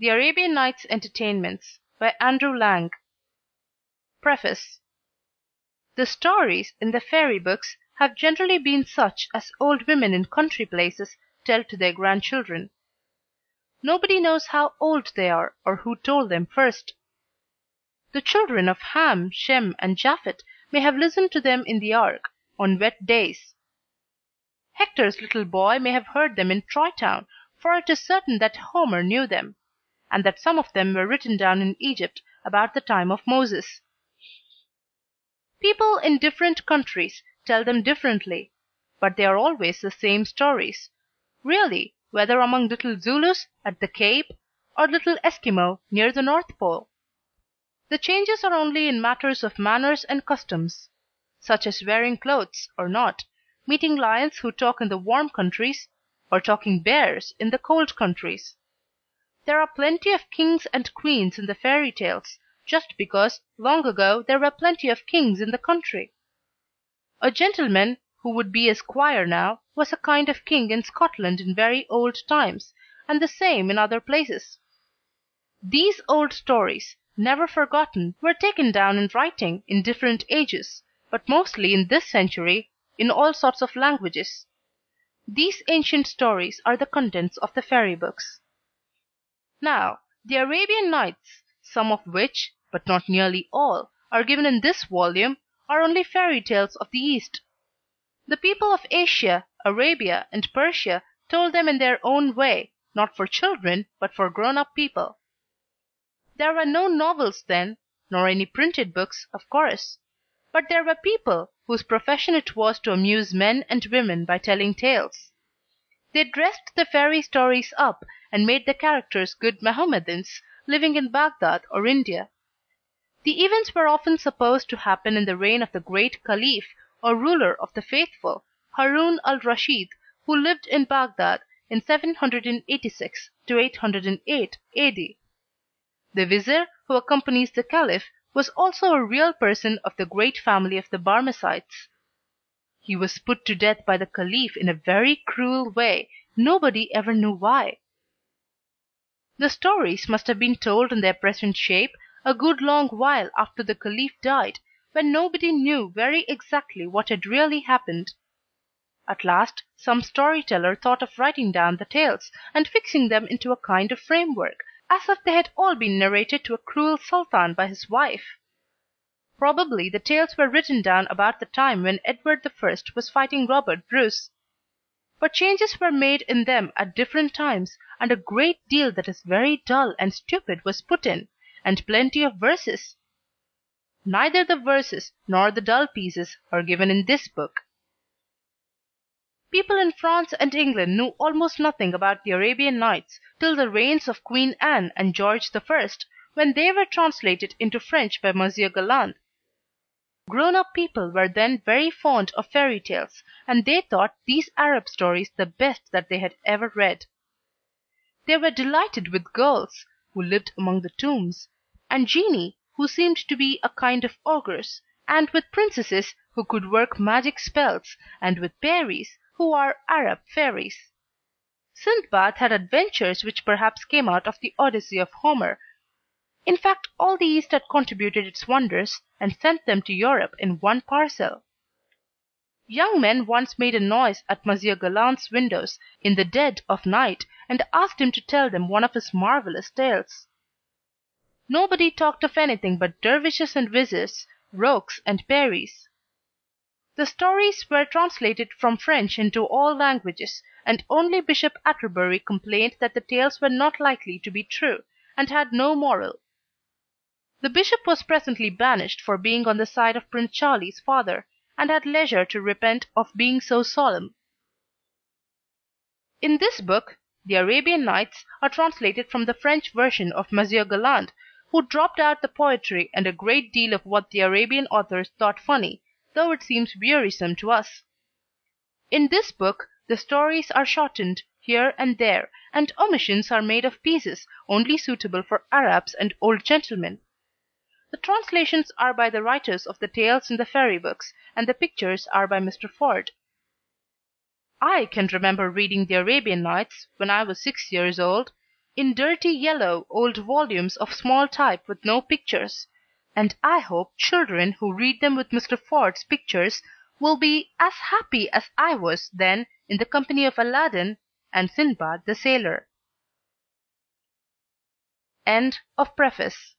The Arabian Nights Entertainments by Andrew Lang. Preface. The stories in the fairy books have generally been such as old women in country places tell to their grandchildren. Nobody knows how old they are or who told them first. The children of Ham, Shem, and Japhet may have listened to them in the ark, on wet days. Hector's little boy may have heard them in Troy town, for it is certain that Homer knew them, and that some of them were written down in Egypt about the time of Moses. People in different countries tell them differently, but they are always the same stories, really, whether among little Zulus at the Cape or little Eskimo near the North Pole. The changes are only in matters of manners and customs, such as wearing clothes or not, meeting lions who talk in the warm countries, or talking bears in the cold countries. There are plenty of kings and queens in the fairy tales, just because long ago there were plenty of kings in the country. A gentleman, who would be a squire now, was a kind of king in Scotland in very old times, and the same in other places. These old stories, never forgotten, were taken down in writing in different ages, but mostly in this century, in all sorts of languages. These ancient stories are the contents of the fairy books. Now, the Arabian Nights, some of which, but not nearly all, are given in this volume, are only fairy tales of the East. The people of Asia, Arabia, and Persia told them in their own way, not for children, but for grown-up people. There were no novels then, nor any printed books, of course, but there were people whose profession it was to amuse men and women by telling tales. They dressed the fairy stories up and made the characters good Mohammedans living in Baghdad or India. The events were often supposed to happen in the reign of the great Caliph or ruler of the faithful, Harun al-Rashid, who lived in Baghdad in 786 to 808 AD. The vizir who accompanies the Caliph was also a real person of the great family of the Barmecides. He was put to death by the Caliph in a very cruel way, nobody ever knew why. The stories must have been told in their present shape a good long while after the Caliph died, when nobody knew very exactly what had really happened. At last some storyteller thought of writing down the tales and fixing them into a kind of framework, as if they had all been narrated to a cruel sultan by his wife. Probably the tales were written down about the time when Edward I was fighting Robert Bruce. But changes were made in them at different times, and a great deal that is very dull and stupid was put in, and plenty of verses. Neither the verses nor the dull pieces are given in this book. People in France and England knew almost nothing about the Arabian Nights till the reigns of Queen Anne and George I, when they were translated into French by Monsieur Galland. Grown-up people were then very fond of fairy tales, and they thought these Arab stories the best that they had ever read. They were delighted with ghouls, who lived among the tombs, and genii, who seemed to be a kind of ogres, and with princesses who could work magic spells, and with fairies, who are Arab fairies. Sindbad had adventures which perhaps came out of the Odyssey of Homer. In fact, all the East had contributed its wonders, and sent them to Europe in one parcel. Young men once made a noise at Monsieur Galland's windows in the dead of night, and asked him to tell them one of his marvellous tales. Nobody talked of anything but dervishes and vizirs, rogues and peris. The stories were translated from French into all languages, and only Bishop Atterbury complained that the tales were not likely to be true, and had no moral. The bishop was presently banished for being on the side of Prince Charlie's father, and had leisure to repent of being so solemn. In this book, the Arabian Nights are translated from the French version of Monsieur Galland, who dropped out the poetry and a great deal of what the Arabian authors thought funny, though it seems wearisome to us. In this book the stories are shortened here and there, and omissions are made of pieces only suitable for Arabs and old gentlemen. The translations are by the writers of the tales in the fairy books, and the pictures are by Mr. Ford. I can remember reading the Arabian Nights when I was 6 years old. in dirty yellow old volumes of small type with no pictures, and I hope children who read them with Mr. Ford's pictures will be as happy as I was then in the company of Aladdin and Sinbad the Sailor. End of Preface.